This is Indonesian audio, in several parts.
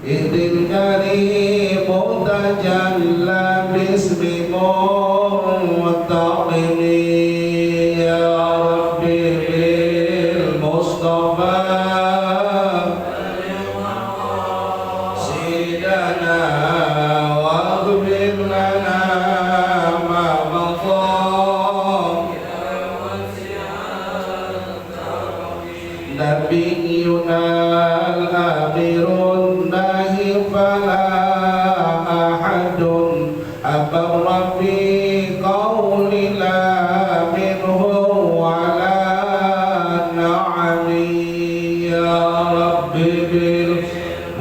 Idil karim tajalla bismimu Ta'ini ya Rabbi bil Mustafa Sidana waghfir lana ma madha Nabiyyuna al-akhirun nahi fala ahadun abarra fi qawli la minhu wala na'ami ya Rabbi bil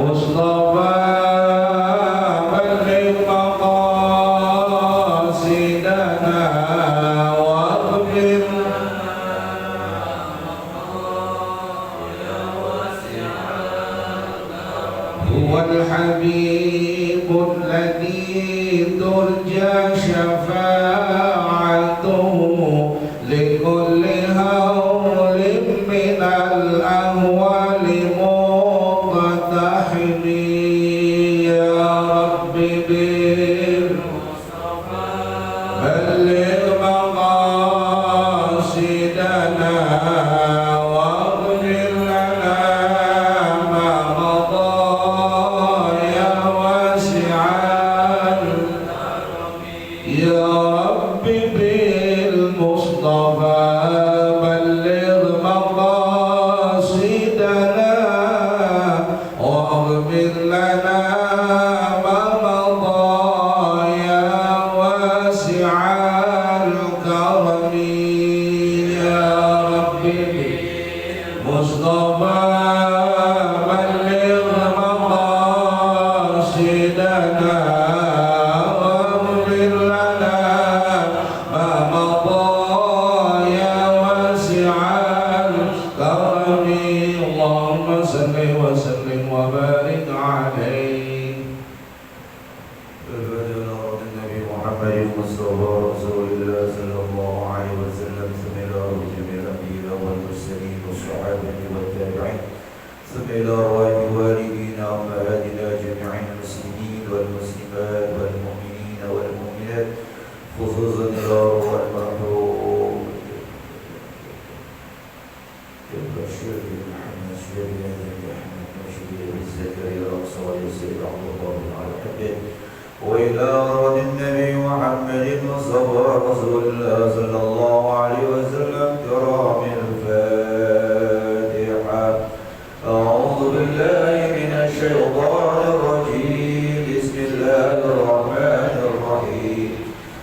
Mustafa balligh maqasidana waghfir والحبيب الذي ترجى شفاعته لكل هول من الأهوال مقتحم يا رب بالمصطفى بلغ مقاصدنا واغفر لنا ما مضى يا رب بالمصطفى بلغ مقاصدنا واغفر لنا ما مضى يا واسع الكرم يا رب بالمصطفى بلغ مقاصدنا وسلم وبارك عليه النبي محمد المصطفى رسول الله صلى الله عليه وسلم ثم إلى روح جميع الأنبياء والمرسلين والصحابة والتابعين ثم إلى أرواح والدينا وأمهاتنا جميع المسلمين والمسلمات والمؤمنين والمؤمنات خصوصا إلى أرواح المرحوم البشير محمد سليمان زكريا الأقصى ويسير عبد الله بن على حبه وإلى أراد النبي محمد المصطفى رسول الله صلى الله عليه وسلم كرام الفاتحة أعوذ بالله من الشيطان الرجيم بسم الله الرحمن الرحيم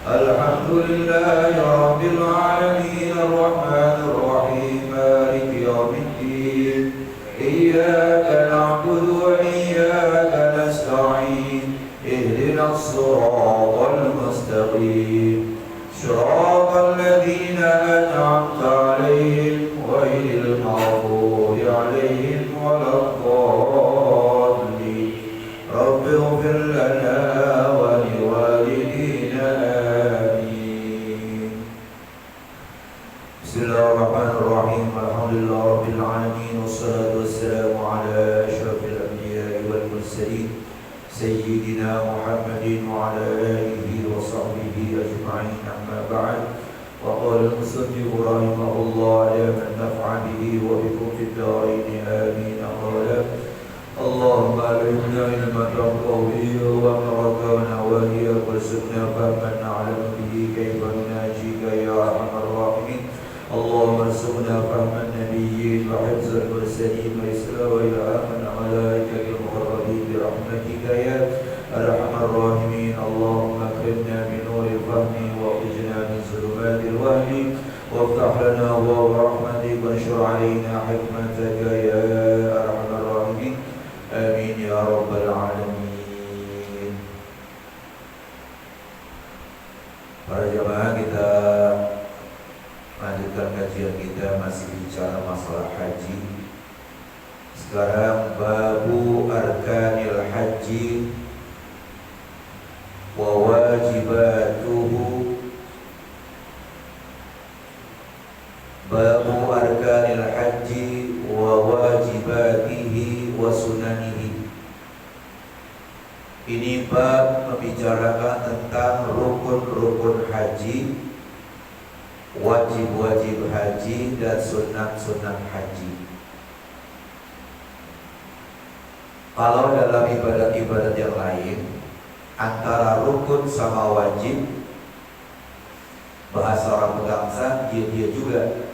الحمد لله رب العالمين الرحمن الرحيم مالك يوم الدين إياك نعبد وإياك نستعين اهدنا الصراط المستقيم صراط الذين أنعمت عليهم غير المغضوب عليهم ولا الضالين رب اغفر لنا ولوالدينا آمين بسم الله الرحمن الرحيم الحمد لله رب العالمين والصلاة والسلام على أشرف الأنبياء والمرسلين سيدنا محمد وعلى آله وصحبه أجمعين أما بعد وقال المصنف رحمه الله لا من نفع به وبكم في الدارين آمين قال اللهم علمنا علما تنفع به وأمرك ونواهيك وارزقنا فهما نعلم به كيف نناجيك يا أرحم الراحمين اللهم ارزقنا فهم النبيين وحفظ المرسلين وإسلام وإلهام الملائكة المقربين برحمتك يا أرحم الراحمين اللهم أكرمنا بنور الفهم وأخرجنا من ظلمات الوهم وافتح لنا أبواب رحمتك وانشر علينا حكمتك يا أرحم الراحمين آمين يا رب العالمين. Para jamaah kita lanjutkan kajian kita masih bicara masalah haji. Sekarang babu arkanil haji wa wajibatuhu. Babu arkanil haji wa wajibatihi wa sunanihi. Ini bab membicarakan tentang rukun-rukun haji, wajib-wajib haji, dan sunat-sunat haji. Kalau dalam ibadat-ibadat yang lain, antara rukun sama wajib, bahasa orang bangsa dia juga.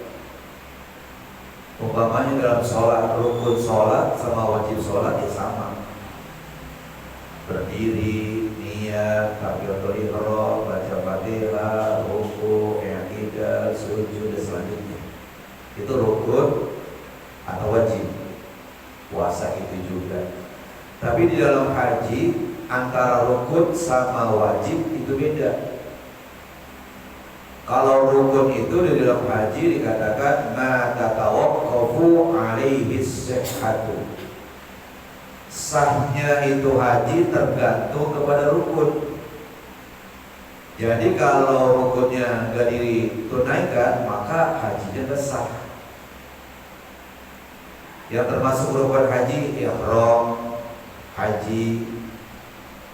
Umpamanya dalam sholat, rukun sholat sama wajib sholat ya sama. Berdiri, niat, takbiratul ihram, baca Fatihah, ruku, i'tidal, sujud, dan selanjutnya. Itu rukun atau wajib. Puasa itu juga. Tapi di dalam haji antara rukun sama wajib itu beda. Kalau rukun itu di dalam haji dikatakan ma tatawaqqafu alaihi sihhatu. Sahnya itu haji tergantung kepada rukun. Jadi kalau rukunnya nggak ditunaikan, maka hajinya nggak sah. Yang termasuk rukun haji, ihram haji,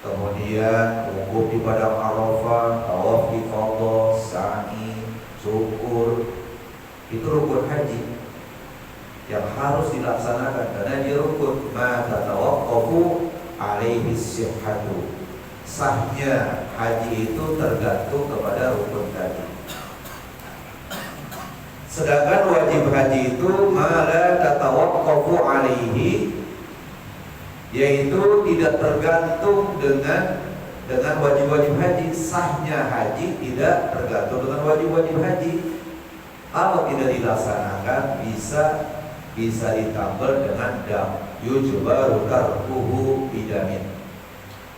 kemudian wukuf di padang Arafah, tawaf ifadah, sa'i, syukur, itu rukun haji yang harus dilaksanakan karena dia rukun. Ma tatawaqqafu alaihi sihhatu. Sahnya haji itu tergantung kepada rukun tadi. Sedangkan wajib haji itu ma la tatawaqqafu alaihi, yaitu tidak tergantung dengan wajib-wajib haji. Sahnya haji tidak tergantung dengan wajib-wajib haji. Kalau tidak dilaksanakan bisa ditambal dengan dam, yujbaru tarkuhu bidamin.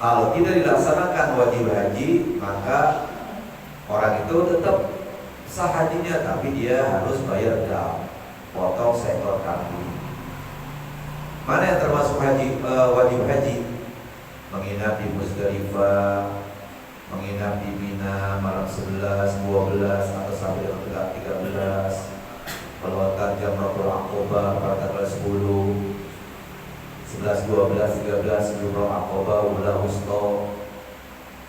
Kalau tidak dilaksanakan wajib haji, maka orang itu tetap sah hajinya, tapi dia harus bayar dam, potong seekor kambing. Mana yang termasuk haji, wajib haji? Menginap di Muzdalifah, menginap di Mina malam 11, 12 atau sampai dengan 13, melontar Jamratul Aqabah pada tanggal 10, 11, 12, 13 Jamratul Aqabah, Ula Wusta.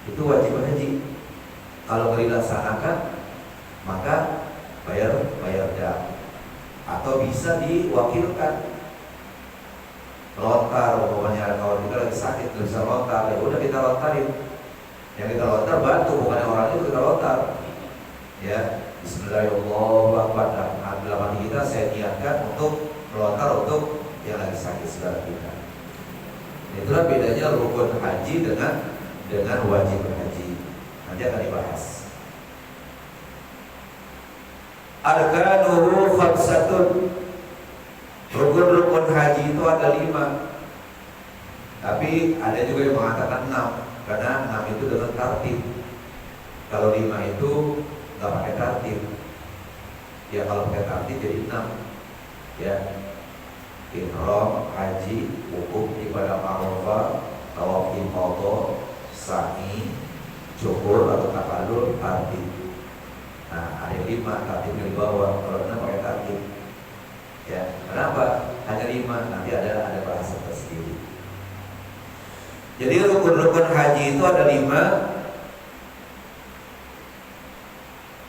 Itu wajib haji. Kalau dilaksanakan, maka bayar dam, atau bisa diwakilkan. Lontar, umpamanya kawan kita lagi sakit nggak bisa lontar, ya udah kita lontarin. Yang kita lontar bantu, bukan orang itu kita lontar. Ya, Bismillahirrahmanirrahim. Dalam hati kita saya niatkan untuk melontar untuk yang lagi sakit saudara kita. Itulah bedanya rukun haji dengan wajib haji. Nanti akan dibahas. Arkanuhu khamsatun. Rukun-rukun haji itu ada 5. Tapi ada juga yang mengatakan 6, karena 6 itu dengan tartib. Kalau 5 itu nggak pakai tartib. Ya kalau pakai tartib jadi 6. Ya, ihram, haji, wukuf di padang Arafah, tawaf ifadah, sa'i, syukur atau taqallul, tartib. Nah, ada 5 tartib di bawah. Kalau 6 pakai tartib. Ya, kenapa hanya 5? Nanti ada bahasa tersendiri. Jadi rukun-rukun haji itu ada 5.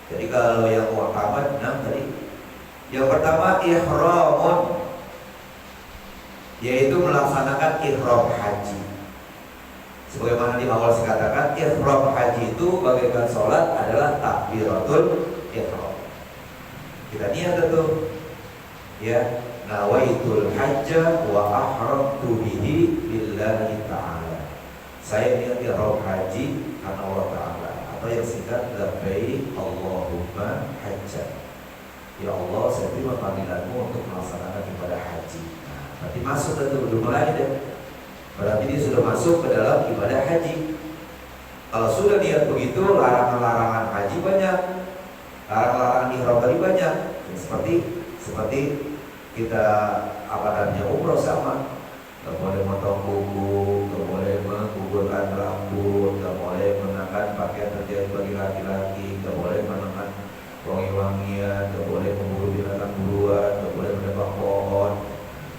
Jadi kalau yang pertama 6 tadi. Yang pertama ihramun, yaitu melaksanakan ihram haji. Sebagaimana di awal saya katakan, ihram haji itu bagaikan sholat adalah takbiratul ihram. Kita niat itu. Ya, nawaitul hajja wa ahramtu bihi lillahi ta'ala. Saya niat ihram haji karena Allah Ta'ala, atau yang singkat labbaik Allahumma hajjan. Ya Allah, saya terima panggilanmu untuk melaksanakan ibadah haji. Nah, berarti masuk itu belum mulai deh. Berarti dia sudah masuk ke dalam ibadah haji. Kalau sudah niat begitu, larangan-larangan haji banyak, larangan-larangan ihram tadi banyak. Seperti kita umroh sama, nggak boleh motong kuku, nggak boleh menggugurkan rambut, nggak boleh mengenakan pakaian terjadi bagi laki-laki, nggak boleh mengenakan wangi-wangian, nggak boleh memburu binatang buruan, nggak boleh menebang pohon,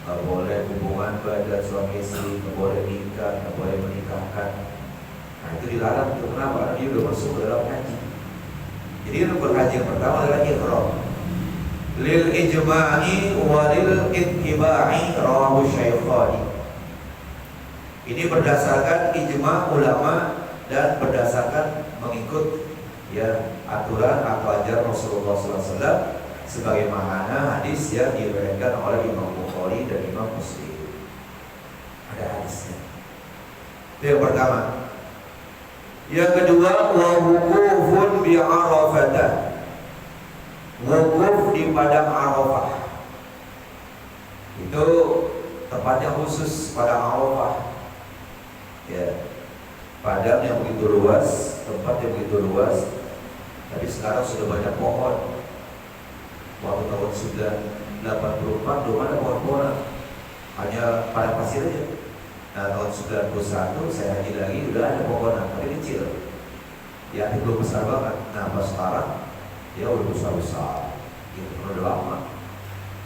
nggak boleh hubungan ibadat suami istri, nggak boleh nikah, nggak boleh menikahkan. Nah itu dilarang. Itu kenapa? Karena dia udah masuk ke dalam haji. Jadi rukun haji yang pertama adalah ihram. Lil ijma'i walil ittiba'i rawahu Syaikhani. Ini berdasarkan ijma' ulama dan berdasarkan mengikut ya aturan atau ajaran Rasulullah SAW sebagaimana hadis yang diriwayatkan oleh Imam Bukhari dan Imam Muslim. Ada hadisnya. Itu yang pertama. Yang kedua, wa wukufun bi Arafah. Wukuf di padang Arafah. Itu tempatnya khusus padang Arafah. Ya. Padang yang begitu luas, tempat yang begitu luas. Tapi sekarang sudah banyak pohon. Waktu tahun 1984 belum ada pohon-pohonan, hanya padang pasir aja. Nah tahun 91 saya haji lagi udah ada pohonan, tapi kecil. Ya belum besar banget. Nah pas sekarang dia udah besar-besar. Itu udah lama.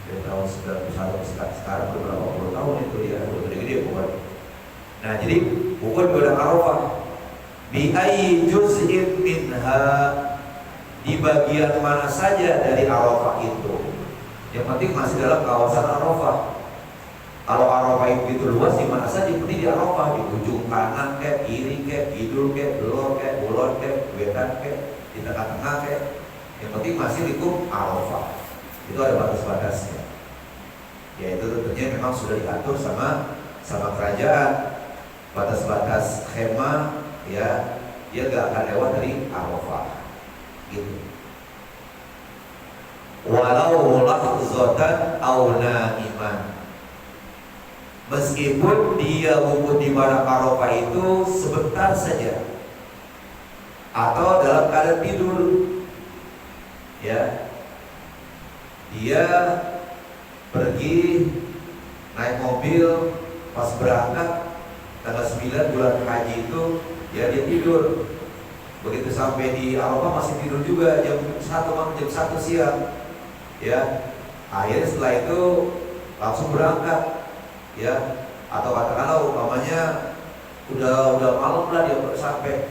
Dari tahun 91 sekarang beberapa puluh tahun itu dia udah gede-gede pohon. Nah jadi bukan pada Arafah. Bi ayyi juz'in minha, di bagian mana saja dari Arafah itu. Yang penting masih dalam kawasan Arafah. Kalau Arafah itu begitu luas, di mana saja, penting di Arafah, di ujung kanan kayak, kiri kayak, kidul kayak, belor kayak, bulon kayak, wetan kayak, di tengah-tengah kayak. Yang penting masih lingkup Arafah. Itu ada batas-batasnya. Ya itu tentunya memang sudah diatur sama kerajaan. Batas-batas khemah ya, dia gak akan lewat dari Arafah. Gitu. Walau lahzatan aw na'iman, meskipun dia wukuf di padang Arafah itu sebentar saja atau dalam keadaan tidur, ya dia pergi naik mobil pas berangkat tanggal 9 bulan haji itu, ya dia tidur. Begitu sampai di Arafah masih tidur juga jam 1 siang. Ya, akhirnya setelah itu langsung berangkat. Ya, atau katakanlah umpamanya udah malam lah dia sampai.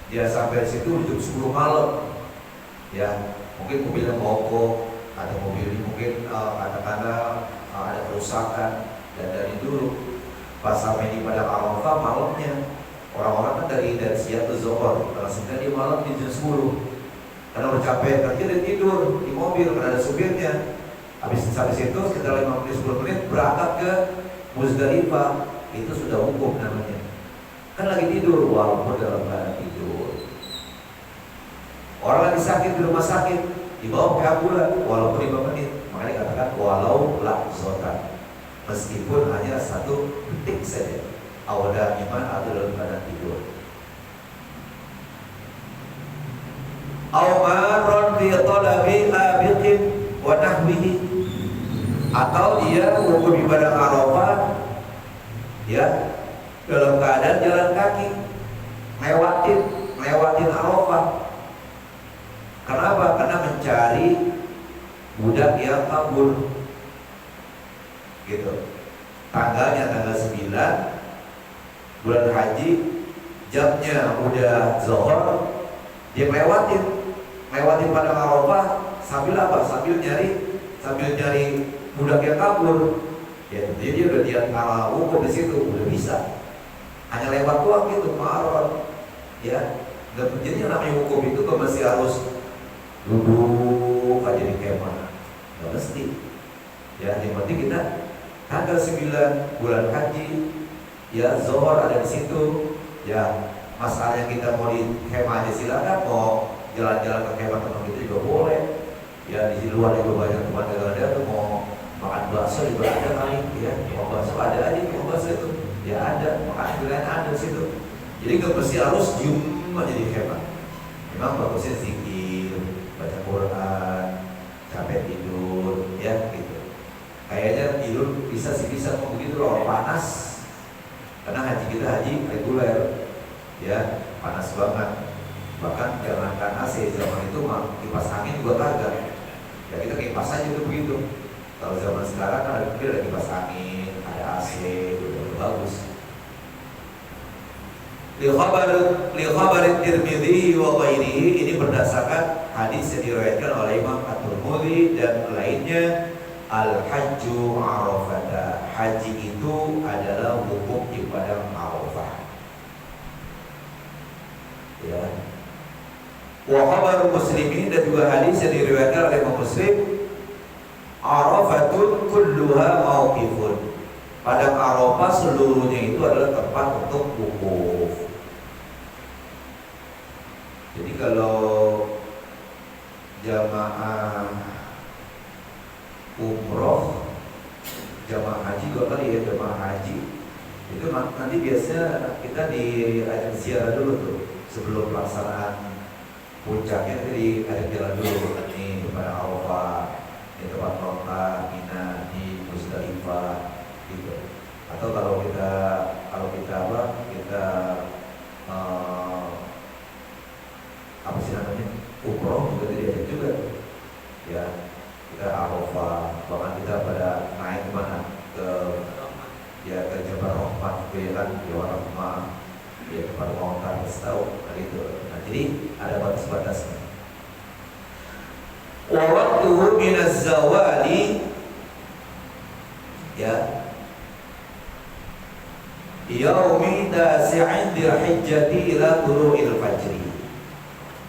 Dia sampai di situ jam 10 malam. Ya, mungkin mobilnya mogok atau mobil ini mungkin katakanlah ada kerusakan, dan dari dulu pas sampai di padang Arafah malamnya, orang-orang kan dari siang ke zuhur, langsung dia malam di jam 10 karena udah capek, nanti dia tidur di mobil karena ada supirnya. Habis sampai situ sekitar 5-10 menit berangkat ke Muzdalifah, itu sudah wukuf namanya. Kan lagi tidur, walaupun dalam keadaan tidur. Orang lagi sakit di rumah sakit, dibawa ke ambulan walaupun 5 menit. Makanya dikatakan walau lahzatan, meskipun hanya 1 detik saja. Awda iman atau dalam keadaan tidur. Awmaron fi talabi abiqin wa nahwihi, atau dia wukuf di padang Arafah ya dalam keadaan jalan kaki lewatin Arafah. Kenapa? Karena mencari budak yang kabur. Gitu. Tanggalnya tanggal 9 bulan haji, jamnya udah zuhur, dia lewatin padang Arafah sambil apa? Sambil nyari budak yang kabur. Ya, jadi dia udah lihat arah wukuf di situ, udah bisa. Hanya lewat doang gitu, maron. Ya, dan jadi yang namanya wukuf itu gak mesti harus duduk aja di kemah, gak mesti. Ya, yang penting kita tanggal 9 bulan haji, ya zuhur ada di situ. Ya, masalahnya kita mau di kemah aja silakan, mau jalan-jalan ke kemah teman kita juga boleh. Ya di luar juga banyak tempat daerah tuh, mau makan bakso juga ada kali, ya mau bakso ada aja, mau bakso itu ya ada, makan lain ada di situ. Jadi nggak mesti harus diem aja di kemah. Memang bagusnya zikir, baca Quran, capek tidur, ya gitu. Kayaknya tidur bisa mau begitu loh, panas. Karena haji kita haji reguler, ya panas banget. Bahkan jangankan AC, zaman itu kipas angin juga kagak. Ya kita kipas aja tuh begitu. Kalau zaman sekarang kan ada kipas angin, ada AC, udah bagus. Li khabar Tirmidzi wa ghairihi, ini berdasarkan hadis yang diriwayatkan oleh Imam At-Tirmidzi dan lainnya. Al-hajju Arafah, haji itu adalah wukuf di padang Arafah. Ya. Wa khabar Muslimin, dan juga hadis yang diriwayatkan oleh Imam Muslim, Arafatun kulluha mauqifun, padang Arafah seluruhnya itu adalah tempat untuk wukuf. Jadi kalau jamaah umroh, jamaah haji juga kali ya, jamaah haji itu nanti biasanya kita diajak ziarah dulu tuh sebelum pelaksanaan puncaknya. Jadi diajak jalan dulu nih pada Arafah, di tempat Rota, Mina, di Musdalifah gitu. Atau kalau kita apa sih namanya, umroh juga diajak juga ya. Kita Arafah, bahkan kita pada naik kemana, ke Jabal Rahmah, ke Jawa Rahmah, ya tempat Mawar Tahu, gitu. Nah, jadi ada batas-batasnya. Wa waqtuhu minaz zawali, ya, yaumi tasi'in dzulhijjati ila tulu'il fajri.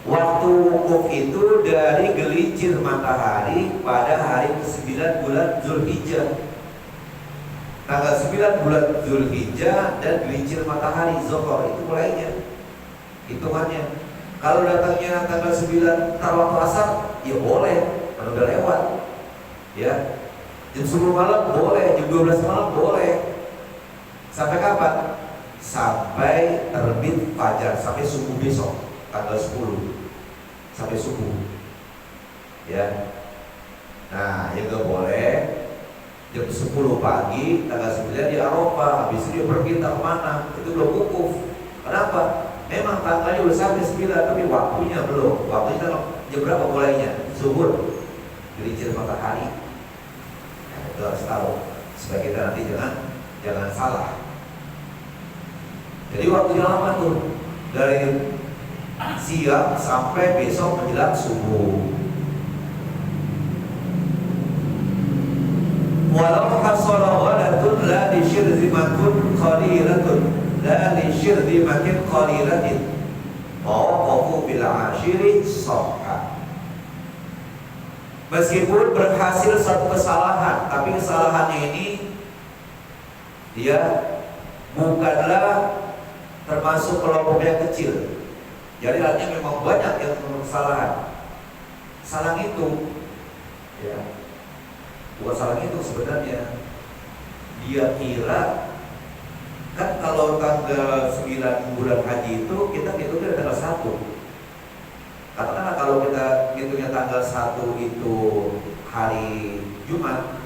Waktu wukuf itu dari gelincir matahari pada hari ke-9 bulan Zulhijjah. Tanggal 9 bulan Zulhijjah dan gelincir matahari Zuhur itu mulainya hitungannya. Kalau datangnya tanggal 9 tar waktu asar, ya boleh, kalau udah lewat. Ya. Jam 10 malam boleh, jam 12 malam boleh. Sampai kapan? Sampai terbit fajar, sampai subuh besok tanggal 10 sampai subuh, ya. Nah, yang gak boleh jam 10 pagi tanggal 9 di Arafah, habis itu dia pergi tak kemana, itu belum wukuf. Kenapa? Memang tanggalnya udah sampai 9, tapi waktunya belum. Waktunya jam berapa mulainya? Zuhur, gelincir matahari. Nah, itu harus tahu supaya kita nanti jangan salah. Jadi waktunya lama tuh, dari siang sampai besok menjelang subuh. Walau hasala waladun la li syirzimatun qalilatun la li syirzimatin qalilatin fawaqafu bil ashiri sahha. Meskipun berhasil satu kesalahan, tapi kesalahannya ini dia bukanlah termasuk kelompok yang kecil. Jadi artinya memang banyak yang kesalahan. Salah itu, ya, bukan salah itu sebenarnya. Dia kira kan kalau tanggal 9 bulan haji itu kita hitungnya tanggal 1. Katakanlah kalau kita hitungnya tanggal 1 itu hari Jumat,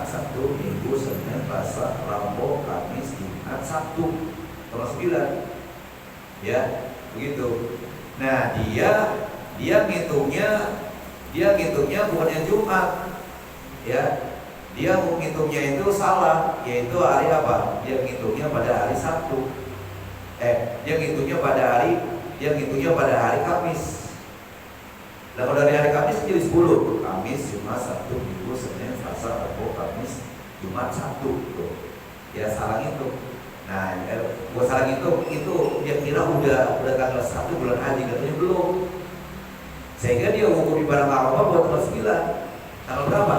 Sabtu, Minggu, Senin, Selasa, Rabu, Kamis, Jumat, Sabtu, tanggal 9, ya. Begitu. Nah, dia ngitungnya bukannya Jumat, ya. Dia menghitungnya itu salah, yaitu hari apa? Dia ngitungnya pada hari Sabtu. Dia ngitungnya pada hari Kamis. Nah, kalau dari hari Kamis jadi 10. Kamis, Jumat, Sabtu, Minggu, Senin, Selasa, Rabu, Kamis, Jumat, Sabtu. Tuh. Ya salah itu. Nah, buat salah itu dia kira udah tanggal 1 bulan haji, katanya belum. Sehingga dia wukuf di padang Arafah buat tanggal 9. Tanggal berapa?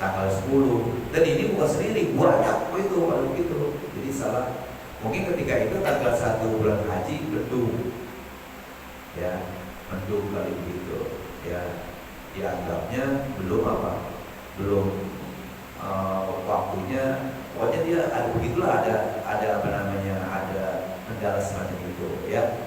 Tanggal 10. Dan ini bukan sendiri, banyak itu kalau begitu. Jadi salah. Mungkin ketika itu tanggal 1 bulan haji mendung. Ya, mendung kali begitu. Ya, dianggapnya belum waktunya. Pokoknya dia ada begitulah, ada kendala semacam itu, ya.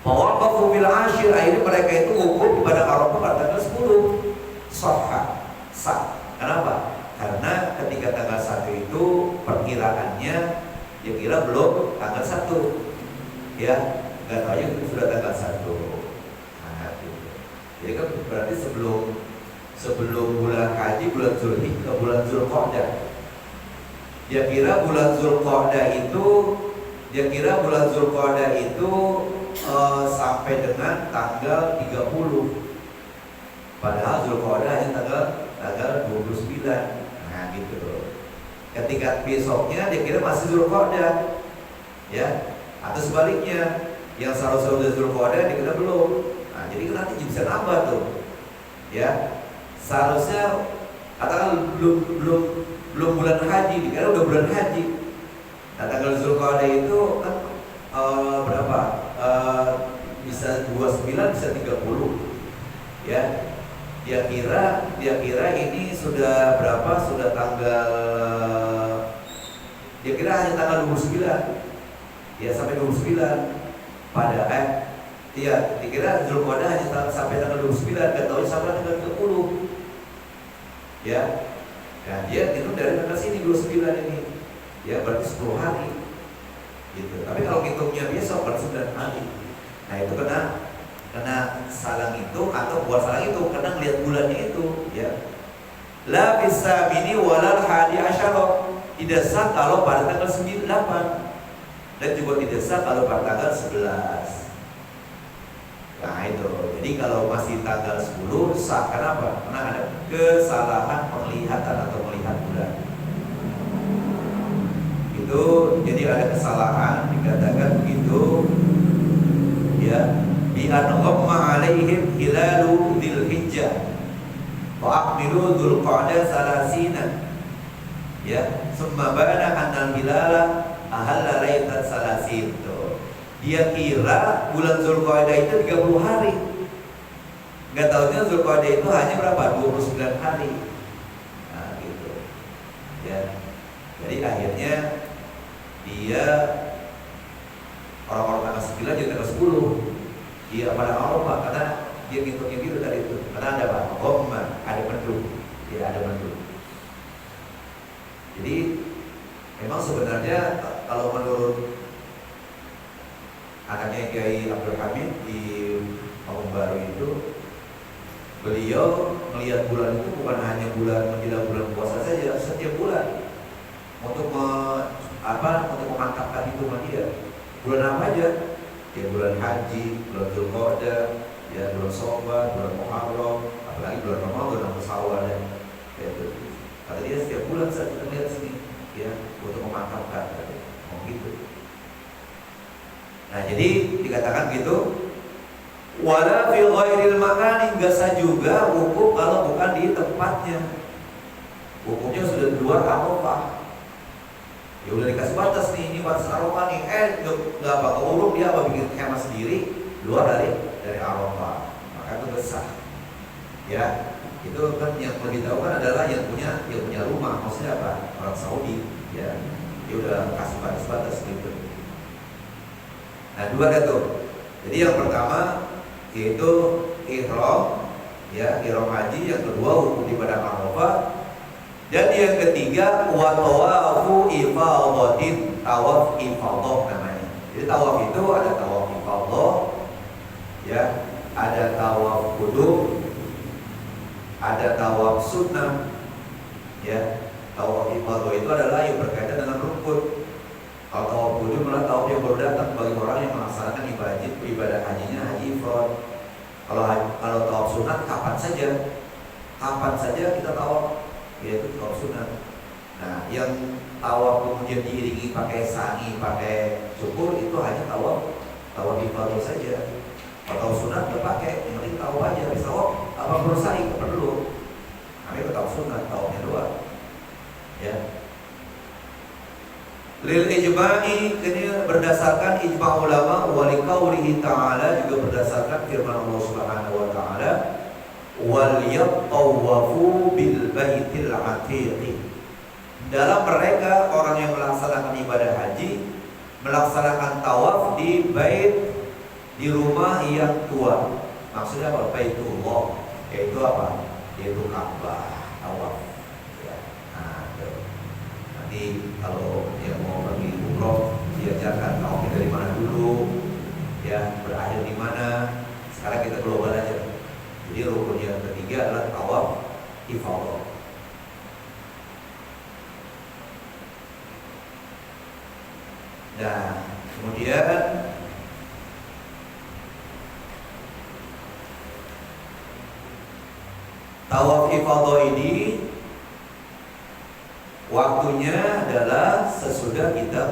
Mawaqafu bil ashir, akhirnya mereka itu wukuf pada Arafah pada tanggal 10. Sah. Kenapa? Karena ketika tanggal 1 itu perkiraannya dia kira belum tanggal 1. Ya, enggak tahu itu sudah tanggal 1. Nah, gitu. Jadi kan berarti sebelum sebelum bulan haji, bulan Zulhijjah, bulan Zulqa'dah. Dia kira bulan Zulqa'dah itu sampai dengan tanggal 30. Padahal Zulqa'dah hanya tanggal 29. Nah gitu. Ketika besoknya dia kira masih Zulqa'dah, ya, atau sebaliknya yang seharusnya udah Zulqa'dah dia kira belum. Nah jadi nanti bisa nambah tuh, ya. Seharusnya katakan belum bulan haji, dikira udah bulan haji. Nah tanggal Zulqa'dah itu kan berapa? Bisa 29, bisa 30, ya. Dia kira ini sudah berapa? Sudah tanggal, dia kira hanya tanggal 29, ya, sampai 29. Dikira Zulqa'dah hanya sampai tanggal 29, gak tahu sampai tanggal 30, ya. Nah dia itu dari tanggal sini 29 ini, ya, berarti 10 hari, gitu. Tapi kalau hitungnya besok berarti 9 hari. Nah itu kena salah itu, atau buat salah itu karena ngeliat bulannya itu, ya. La bisa bini walal hadi asyara, tidak sah kalau pada tanggal 8, dan juga tidak sah kalau pada tanggal 11. Nah itu, jadi kalau masih tanggal 10 sah. Kenapa? Karena ada kesalahan penglihatan atau melihat bulan. Itu jadi ada kesalahan, dikatakan begitu, ya. Bi an ghamma alaihim hilalu Dzulhijjah wa aqmilu Dzulqa'dah salasina, ya, summa bana annal hilala ahalla lailat salasin. Dia kira bulan Zulqa'dah itu 30 hari. Enggak tahunya Zulqa'dah itu hanya berapa? 29 hari. Nah, gitu. Ya. Jadi akhirnya dia orang-orang tanggal 9 jadi tanggal 10. Dia pada Arafah karena dia ngitungnya gitu tadi itu. Karena ada apa? Ghamma, ada mendung. Tidak ada mendung. Jadi memang sebenarnya kalau menurut anaknya Kiai Abdul Hamid di Kampung Baru itu, beliau melihat bulan itu bukan hanya bulan menjelang bulan puasa saja, setiap bulan untuk memantapkan hitungan dia. Bulan apa aja? Ya bulan haji, bulan Zulqa'dah, ya bulan Syawal, bulan Muharram, apalagi bulan Ramadan, bulan Syawal, ya itu. Kata dia setiap bulan saat kita lihat sini, ya, untuk memantapkan, gitu. Nah jadi dikatakan gitu, wala fi ghairil makani, enggak sah juga wukuf kalau bukan di tempatnya. Wukufnya sudah di luar Arafah. Ya udah dikasih batas nih, ini batas Arafah nih, enggak apa keurung dia apa bikin kemah sendiri luar dari Arafah, maka itu besar. Ya, itu kan yang lebih tahu kan adalah yang punya rumah, maksudnya apa? Orang Saudi, ya. Dia udah kasih batas-batas gitu. Nah dua ada tuh. Jadi yang pertama yaitu ihram, ya, ihram haji. Yang kedua wukuf di padang Arafah. Dan yang ketiga wa tawafu ifadatin, tawaf ifadah namanya. Jadi tawaf itu ada tawaf ifadah, ya, ada tawaf qudum, ada tawaf sunnah, ya. Tawaf ifadah itu adalah yang berkaitan dengan rukun. Kalau tawaf qudum adalah tawaf yang baru datang bagi orang yang melaksanakan ibadah hajinya haji ifrad. Kalau tawaf sunat kapan saja kita tawaf, yaitu tawaf sunat. Nah, yang tawaf kemudian diiringi pakai sa'i, pakai syukur, itu hanya tawaf ifadah saja. Kalau tawaf sunat nggak pakai, yang penting tawaf aja. Bisa tawaf apa perlu sa'i, nggak perlu. Namanya tawaf sunat, tawafnya doang, ya. Lil ijma'i, ini berdasarkan ijma' ulama, wa liqaulihi ta'ala, juga berdasarkan firman Allah Subhanahu wa ta'ala, wal yatawafu bil baitil atiq. Dalam mereka orang yang melaksanakan ibadah haji melaksanakan tawaf di bait, di rumah yang tua. Maksudnya apa? Baitullah, yaitu apa? Yaitu Ka'bah, tawaf. Ya. Nah, nanti kalau dia mau pergi umroh diajarkan tawafnya dari mana dulu, ya, berakhir di mana. Sekarang kita global aja. Jadi rukun yang ketiga adalah tawaf ifadah. Nah, kemudian tawaf ifadah ini waktunya adalah sesudah kita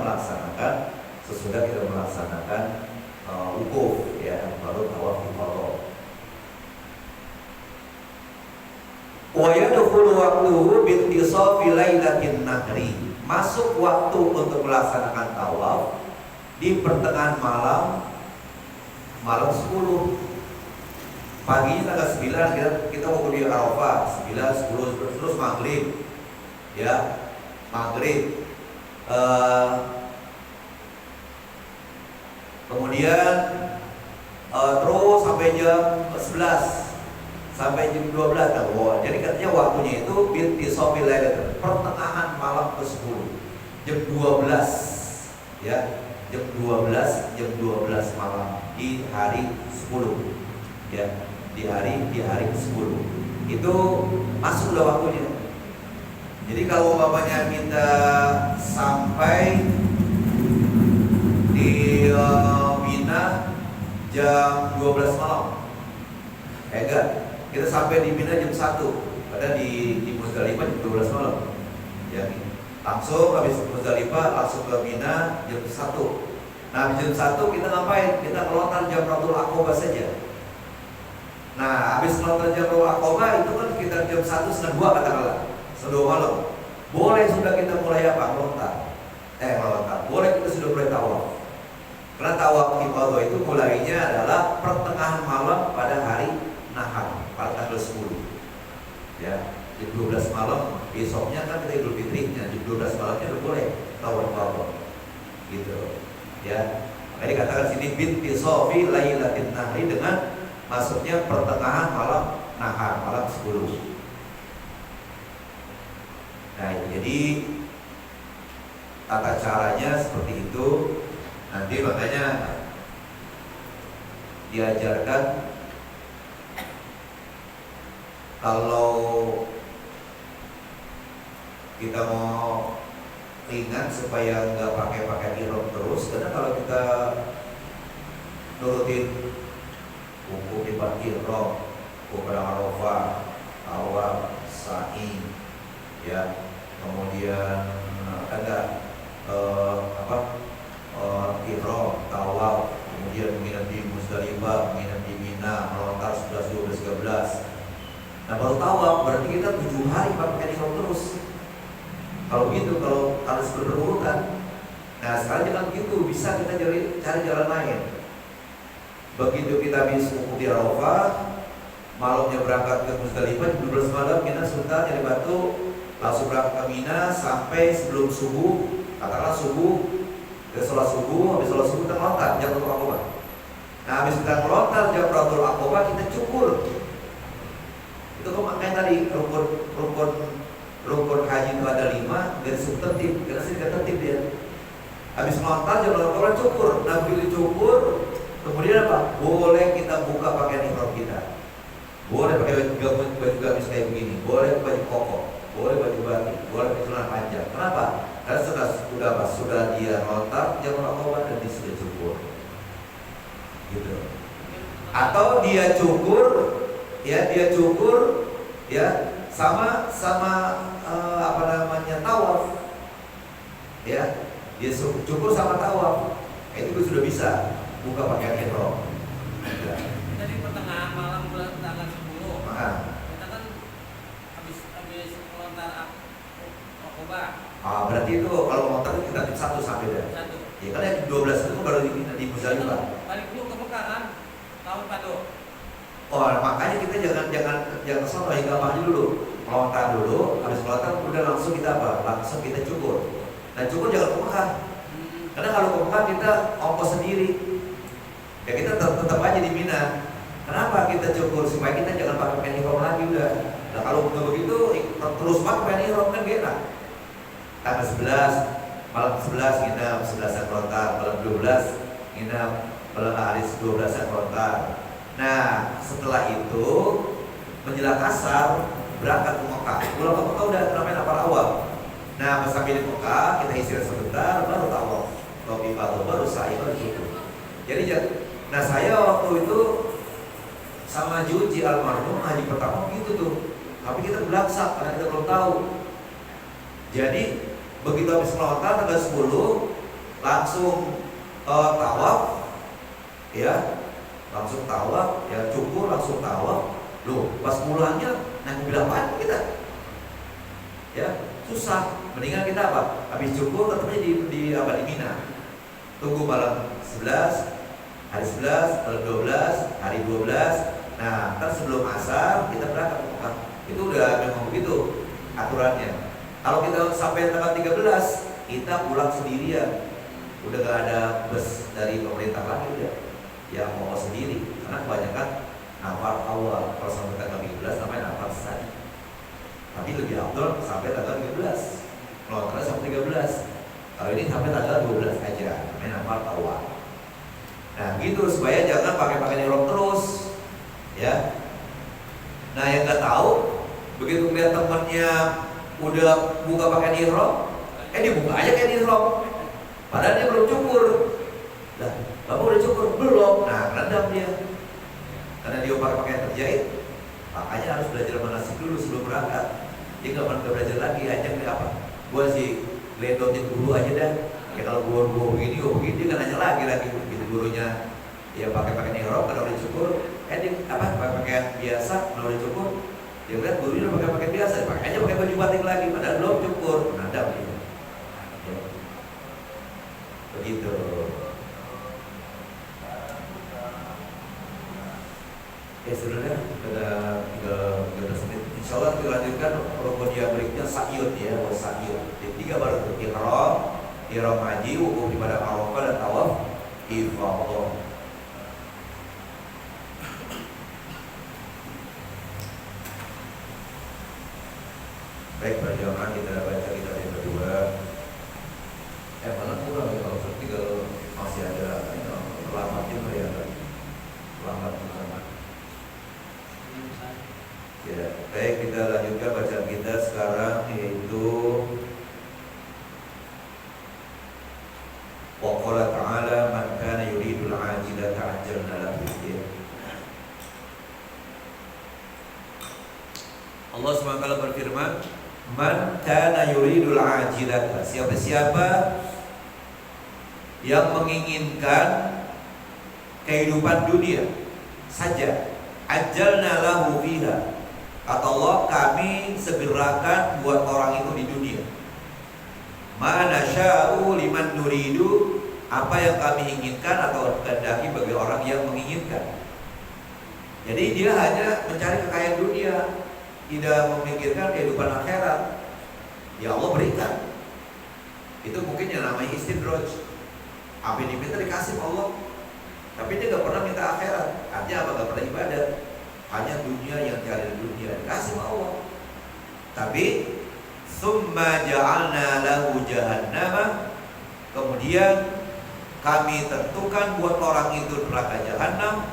melaksanakan wukuf, ya, baru tawaf ifadah. Wa yadkhulu waqtuhu bintisafi lailatin nahri. Masuk waktu untuk melaksanakan tawaf di pertengahan malam 10. Paginya tanggal 9 kita mau di Arafah, 9, 10 terus maghrib. Ya, maghrib. Kemudian terus sampai jam 11, sampai jam 12. Nah, jadi katanya waktunya itu bintisafi lailatin, pertengahan malam ke-10, jam 12, ya, jam 12 malam di hari 10, ya, di hari ke-10 itu masuk udah waktunya. Jadi kalau umpamanya kita sampai di Mina jam 12 malam, enggak, kita sampai di Mina jam 1, padahal di Muzdalifah jam 12 malam, ya, langsung habis Muzdalifah langsung ke Mina jam 1. Nah, jam 1 kita ngapain? Kita kelontar Jamratul Aqabah saja. Nah, habis kelontar Jamratul Aqabah itu kan sekitar jam 1:30 katakanlah, 1:30 malam. Boleh sudah kita mulai apa? Melontar. Boleh kita sudah mulai tawaf. Karena tawaf ifadah itu mulainya adalah pertengahan malam pada hari Nahar, pada tanggal 10. Ya, jam 12 malam besoknya kan kita Idul Fitrinya, jam 12 malamnya udah boleh tawaf ifadah. Gitu. Ya. Makanya dikatakan sini bintisafi lailatin nahri, dengan masuknya pertengahan malam Nahar, malam 10. Nah, jadi tata caranya seperti itu. Nanti makanya diajarkan kalau kita mau ringan supaya nggak pakai ihram terus, karena kalau kita nurutin hukum di ihram, hukum Arafah, tawaf, sa'i, ya, kemudian ada ihram, tawaf, kemudian menginap di Muzdalifah, menginap di Mina, melontar 11, 12, 13. Nah, baru tawaf berarti kita 7 hari pakai ihram terus. Kalau begitu, kalau harus berurutan. Nah, sekarang jangan begitu, bisa kita cari jalan lain. Begitu kita habis wukuf di Arafah, malamnya berangkat ke Muzdalifah jam 12 malam, kita sultan dari Batu, langsung berangkat ke Mina sampai sebelum subuh, katakanlah subuh, kita sholat subuh, habis sholat subuh kita melontar Jamratul Aqabah. Nah, habis kita melontar Jamratul Aqabah, kita cukur. Itu kok makanya tadi rukun haji itu ada 5, dari tertib, karena sini tertib dia. Habis melontar Jamratul Aqabah cukur. Nah, begitu cukur, kemudian apa? Boleh kita buka pakaian ihram kita. Boleh pakai baju gamis kayak begini, boleh baju koko, boleh baju batik, boleh celana panjang. Kenapa? Karena sudah dia melontar Jamratul Aqabah dan dia sudah cukur, gitu. Atau dia cukur, ya, sama tawaf, ya, dia cukur sama tawaf. Itu sudah bisa buka pakaian ihram. Ya. Tadi pertengahan malam bulan tanggal 10. Kita kan habis melontar Aqabah. Berarti itu kalau melontar kita tim 1 sampai deh. 1. Ya kan yang 12 itu baru di Muzdalifah. Balik dulu ke Mekah kan, tahun Padu. Makanya kita jangan sono, hingga maju dulu, melontar dulu, habis melontar udah langsung kita apa? Langsung kita cukur. Dan cukur jangan ke Mekah. Karena kalau ke Mekah kita ongkos sendiri. Ya kita tetap aja di Mina. Kenapa kita cukur? Supaya kita jangan pakai ihram lagi udah. Nah, kalau nggak begitu terus pakai ihram kan enak. Tanggal 11, malam 11 nginap 11-an melontar, malam 12 nginap, malam hari 12-an melontar. Nah, setelah itu menjelang asar berangkat ke Mekah. Pulang ke Mekah udah namanya nafar awal. Nah, pas sampai di Mekah kita istirahat sebentar, baru tawaf, baru sa'i, baru syukur. Jadi nah saya waktu itu sama Juji almarhum haji pertama gitu tuh, tapi kita belaksak karena kita belum tahu. Jadi begitu habis melontar tanggal 10 langsung tawaf, ya langsung tawaf, ya cukur langsung tawaf. Loh, pas pulangnya naik mobil apaan kita? Ya susah. Mendingan kita apa? Habis cukur ketemunya di Mina. Tunggu malam 11, hari 11, malam 12, hari 12. Nah, ntar sebelum asar kita berangkat ke Mekah. Itu udah memang begitu aturannya. Kalau kita sampai tanggal 13, kita pulang sendirian. Udah gak ada bus dari pemerintah lagi udah. Yang mau sendiri. Karena kebanyakan nafar awal. Kalau sampai tanggal 13 namanya nafar sani. Tapi lebih afdol sampai tanggal 13. Melontarnya sampai 13. Kalau ini sampai tanggal 12 aja. Namanya nafar awal. Nah gitu supaya jangan pakai ihram terus. Ya. Nah yang nggak tahu begitu lihat temannya udah buka pakaian ihram, dibuka aja kayak ihram. Padahal dia belum cukur. Lah, bapak udah cukur belum? Nah, rendam dia. Karena dia pakai pakaian terjahit, makanya harus belajar manasik dulu sebelum berangkat. Dia nggak belajar lagi, hanya apa? Gua sih ledotin dulu aja dah. Ya kalau gua begini, dia kan hanya lagi gitu gurunya. Ya pakai pakaian ihram kalau udah cukur. Dia pakai pakaian biasa, kalau udah cukur, dia lihat gurunya pakai pakaian biasa, pakai aja pakai baju batik lagi, padahal belum cukur, menadam gitu. Ya. Begitu. Sebenarnya ada 13 menit. Insya Allah kita lanjutkan rukun yang berikutnya sa'yud ya, wasa'yud. Jadi 3 baru itu ihram haji, wukuf di padang Arafah dan tawaf ifadah. Baik, perjalanan kita baca kitab yang kedua. Malah kurang ya kalau tinggal masih ada lambat juga ya, lambat. Ya, baik kita lanjutkan bacaan kita sekarang yaitu wa qala ta'ala man kana yuridul ajila ta'ajjalna lahu. Allah SWT berfirman, man kana yuridul ajilata, siapa-siapa yang menginginkan kehidupan dunia saja, ajalna lahu fiha, kata Allah kami segerakan buat orang itu di dunia. Ma nasya'u liman nuridu, apa yang kami inginkan atau kehendaki bagi orang yang menginginkan. Jadi dia hanya mencari kekayaan dunia, tidak memikirkan kehidupan akhirat. Ya Allah berikan. Itu mungkin yang namanya istidraj. Apa yang diminta dikasih Allah, tapi dia gak pernah minta akhirat. Artinya apa? Gak pernah ibadat. Hanya dunia yang cari dunia, dikasih Allah. Tapi summa ja'alna lahu jahannama, kemudian kami tentukan buat orang itu neraka jahanam,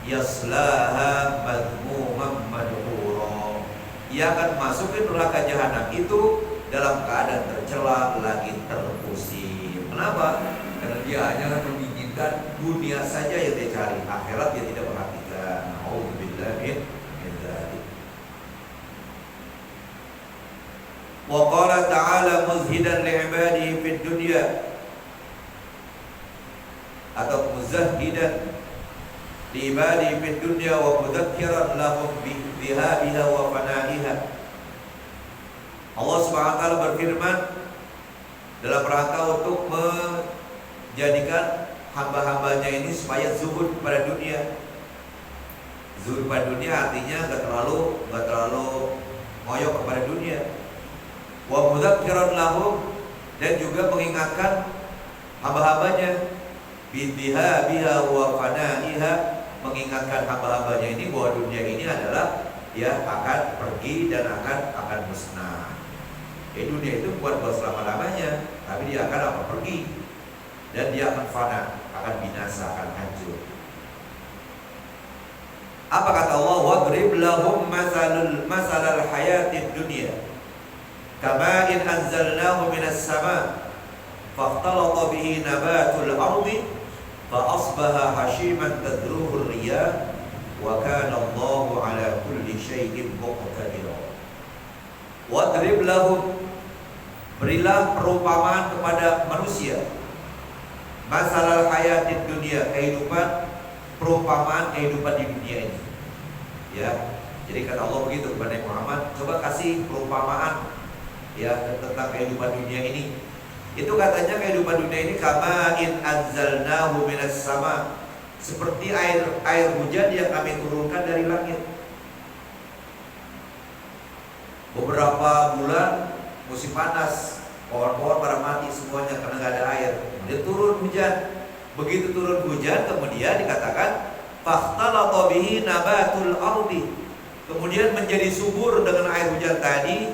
yaslaha madhmuman madhura, ia akan masukin neraka jahanam itu dalam keadaan tercela lagi terpusing. Kenapa? Karena dia hanya menginginkan dunia saja yang dia cari, akhirat dia tidak perhatikan. Nauzubillah min dzalik. Wa qala ta'ala muzhidan li'ibadihi fid dunya, atau muzahhidan li'ibadihi fid dunya wa mudzakiran lahum bihabiha wa fana'iha. Allah SWT berfirman dalam rangka untuk menjadikan hamba-hambanya ini supaya zuhud pada dunia. Zuhud pada dunia artinya gak terlalu ngoyok kepada dunia. Wa mudzakiran lahum, dan juga mengingatkan hamba-hambanya biha wa fana'iha, mengingatkan hamba-hambanya ini bahwa dunia ini adalah dia akan pergi dan akan musnah. Dunia itu bukan buat selama-lamanya, tapi dia akan pergi dan dia akan fana, akan binasa, akan hancur. Apa kata Allah? Wadrib lahum masalal hayatid dunya kama in anzalnahu minas sama fakhtalata bihi nabatul ardi fa asbaha hashiman tadruhu riyah wa kana Allahu ala kulli syai'in muqtadira. Wadrib lahum, berilah perumpamaan kepada manusia, masalah hayatid dunia, kehidupan, perumpamaan kehidupan di dunia ini. Ya, jadi kata Allah begitu kepada Muhammad, coba kasih perumpamaan ya tentang kehidupan dunia ini. Itu katanya kehidupan dunia ini kama in anzalnahu minas sama, seperti air hujan yang kami turunkan dari langit. Beberapa bulan musim panas, pohon-pohon pada mati semuanya karena nggak ada air. Kemudian turun hujan. Begitu turun hujan, kemudian dikatakan fakhtalata bihi nabatul ardi. Kemudian menjadi subur dengan air hujan tadi,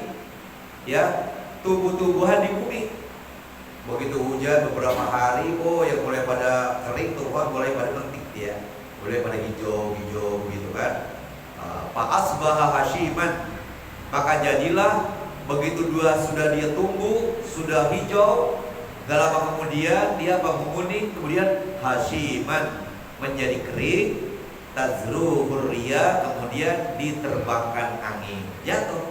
ya, tumbuh-tumbuhan di bumi. Begitu hujan beberapa hari, yang mulai pada kering, tumbuhan mulai pada mentik, ya, mulai pada hijau-hijau gitu kan. Fa asbaha hashiman, maka jadilah begitu sudah dia tumbuh, sudah hijau, gak lama kemudian dia menguning, kemudian hashiman, menjadi kering, tazruhur riyah, kemudian diterbangkan angin, jatuh.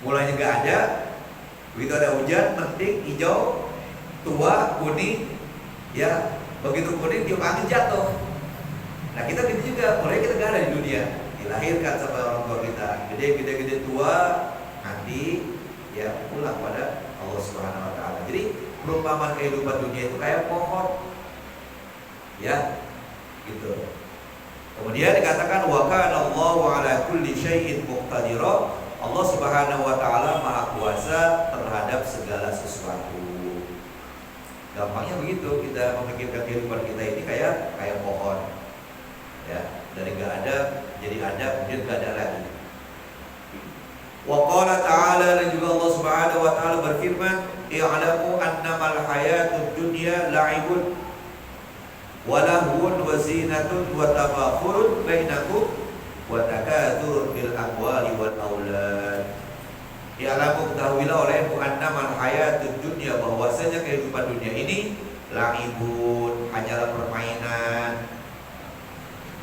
Mulanya gak ada, begitu ada hujan, mentik, hijau, tua, kuning, ya, begitu kuning tiup angin jatuh. Nah kita gitu juga, mulai kita gak ada di dunia, dilahirkan sama orang tua kita, gede tua, nanti ya pulang pada Allah Subhanahu wa taala. Jadi perumpamaan kehidupan dunia itu kayak pohon. Ya, gitu. Kemudian dikatakan wa kana Allahu ala kulli syai'in muqtadira. Allah Subhanahu wa taala Maha Kuasa terhadap segala sesuatu. Gampangnya begitu, kita memikirkan kehidupan kita ini kayak pohon. Ya, dari enggak ada jadi ada, kemudian enggak ada lagi. Wa qala ta'ala, dan juga Allah Subhanahu wa taala berfirman, i'lamu annamal hayatud dunya la'ibun wa lahwun wa zinatun wa tafakhurun bainakum wa takatsurun bil amwali wal aulad. I'lamu, ketahuilah olehmu, annamal hayatud dunya, bahwasanya kehidupan dunia ini la'ibun, hanyalah permainan.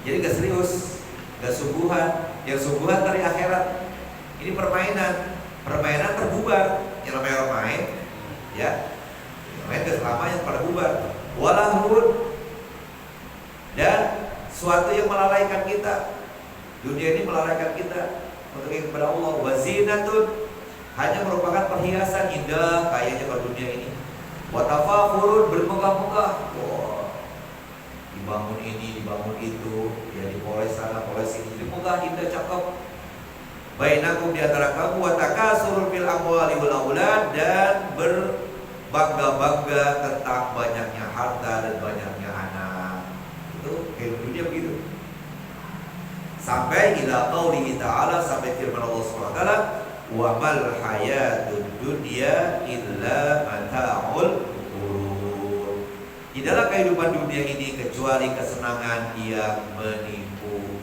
Jadi gak serius, gak sungguhan. Yang sungguhan dari akhirat. Ini permainan terbubar. Yang namanya orang main, ya, main gak selamanya pada bubar. Walahun, dan suatu yang melalaikan kita. Dunia ini melalaikan kita untuk ingin kepada Allah. Wazinatun, hanya merupakan perhiasan indah kayaknya pada dunia ini. Watafakhurun, bermegah-megah. Dibangun ini, dibangun itu, ya, dipoles sana, poles ini, jadi megah, indah, cakep. Bainakum, di antara kamu, wa takasurul fil amwali wal aulad, dan berbangga-bangga tentang banyaknya harta dan banyaknya anak. Itu kehidupan dunia begitu. Sampai ila qaulihi ta'ala, sampai firman Allah SWT, wa mal hayatud dunya illa mata'ul ghurur. Tidaklah kehidupan dunia ini kecuali kesenangan yang menipu.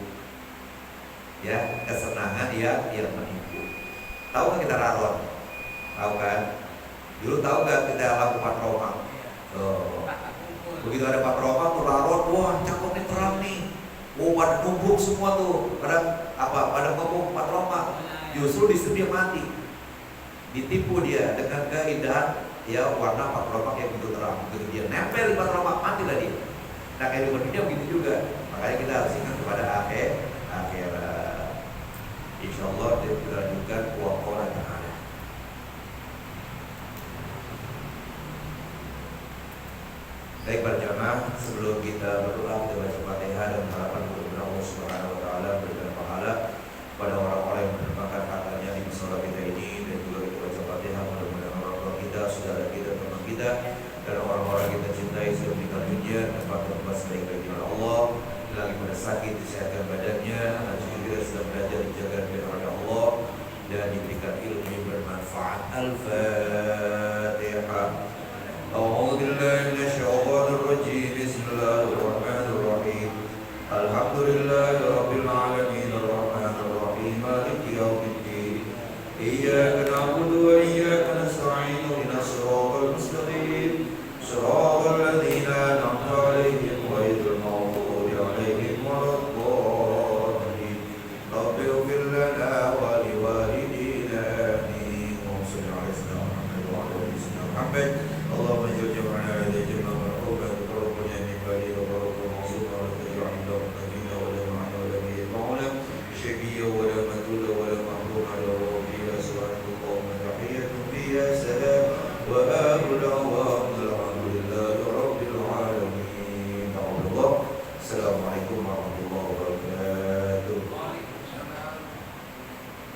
Ya, kesenangan yang menipu. Tahu nggak kita raron? Tahu kan? Dulu tahu nggak kita lagu patroma? Begitu ada patroma tuh raron, wah cakep nih, terang nih. Pada kumpul semua tuh. Pada kumpul patroma. Justru di situ dia mati. Ditipu dia dengan keindahan, ya, warna patroma yang begitu terang. Begitu dia nempel di patroma, matilah dia. Nah, kehidupan dunia begitu juga. Makanya kita harus ingat kepada akhirat. Insyaallah kita lanjutkan wa qala ta'ala. Baik para jamaah, sebelum kita berdoa, kita baca Fatihah dan harapan kepada Allah Subhanahu wa taala berikan pahala pada orang-orang yang menyumbangkan hartanya di musala kita ini, dan juga kita baca Fatihah mudah-mudahan orang tua kita, saudara kita, teman kita, dan orang-orang kita cintai sudah meninggal dunia tempat tempat sebaik-baiknya Allah. Lagi pada sakit, disehatkan badannya, anak cucu kita sedang belajar dijaga oleh Allah dan diberikan ilmu yang bermanfaat. Al-Fatihah. Alhamdulillah.